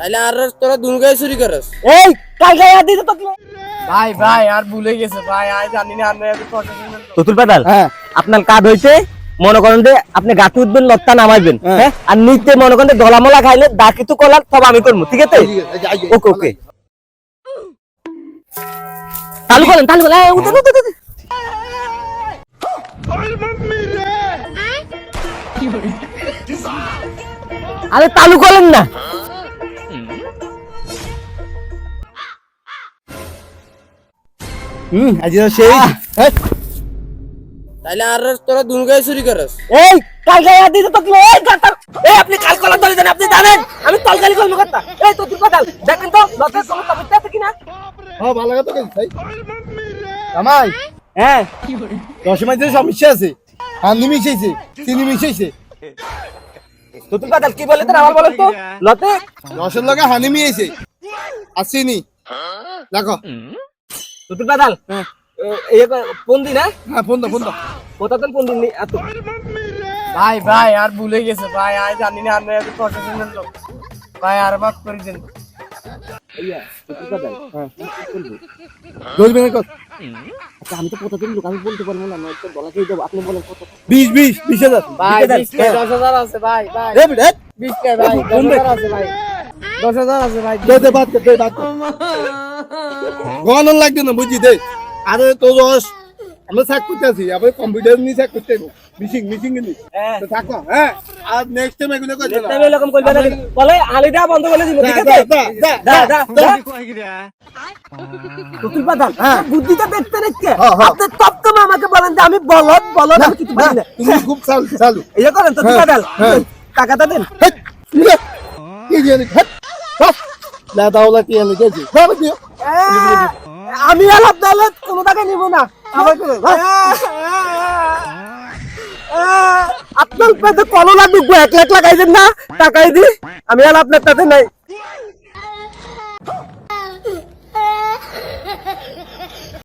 তাইলে আর তোরা দুর্গায় চুরি করস? এই কালকে আর দিতে তো ভাই ভাই আর ভুলে গেছে ভাই, আর জানি না আমরা এত প্রশাসন। তুতুল পাতাল, হ্যাঁ আপনার কাজ হইছে মনে করেন যে আপনি গাঁটি উঠবেন, লত্তা নামাইবেন, হ্যাঁ, আর নিচে মনে করেন দলামলা খাইলে দা কিছু করলাম সব আমি করবো, ঠিক আছে? ওকে ওকে, চালু করেন চালু করেন। উঠে উঠে উঠে। আরে চালু করেন না। আজ সেই তাইলে আর তোরা দুর্গায় চুরি করস? এই কালকে আর দিতে তো এই গাতা, এই আপনি কাল কলা ধরে দেন, আপনি জানেন আমি তলকালি করব কথা। এই তুতুল পাতাল দেখেন তো লতের কোনো কবিতা আছে কিনা? হ্যাঁ ভালো কথা কইছিস ভাই। জামাই হ্যাঁ রসমাই যে সমস্যা আছে, হান্দি মিশাইছে, চিনি মিশাইছে। তুতুল পাতাল কি বলে তো আমার বলেন তো লতে রসের লগে হানি মিশাইছে আর চিনি। দেখো তুতুল পাতাল, হ্যাঁ এই কোন দিন? হ্যাঁ ফোন দাও ফোন দাও। কোথাতেন কোন দিন এত? ভাই ভাই আর ভুলে গেছে ভাই, আর জানি না আমরা এত প্রশাসনের লোক। ভাই আর মাফ করে দেন। তুতুল পাতাল, হ্যাঁ বলবি না কত? আচ্ছা আমি তো কোথাতেন লোক, আমি বলতে পারবো না, নয়তো গলাকেই দেবো, আপনি বলেন কত? 20,000 ভাই ঠিক আছে, 10,000 আছে ভাই, ভাই এ বিট 20 ভাই, 10,000 আছে ভাই, 10,000 আছে ভাই। দে বাদ দে বাদ। গণন লাগবে না বুঝি দে। আরে তো রস আমরা চেক করতে আছি, আবার কম্পিউটার নিয়ে চেক করতে হবে। মিশিং নি হ্যাঁ তো থাকো। হ্যাঁ আর নেক্সট টাইম এগুলো করবে না। আমি এরকম করবে না, বলে আলিদা বন্ধ করে দিব, ঠিক আছে? দা দা তুতুল পাতাল, হ্যাঁ। বুদ্ধিটা দেখতে দেখতে হ্যাঁ, হ্যাঁ। আপনি তপ্তম আমাকে বলেন যে আমি বলদ বলদ, আমি কিছু পারি না। তুমি খুব চালু এই করেন তুতুল হ্যাঁ, পাতাল, হ্যাঁ। টাকাটা দেন। হেট, নিয়ে। কি জানি হেট, বাস। লা দাওলা কি আনি গেছি বাবা দিও। আমি আর আপনার কোনো টাকা নিব না। আবার করে আপনার পেটে কললা ঢুকবো, 1 লাখ লাগাইছেন না, টাকাই দি, আমি আর আপনার টাকা নাই।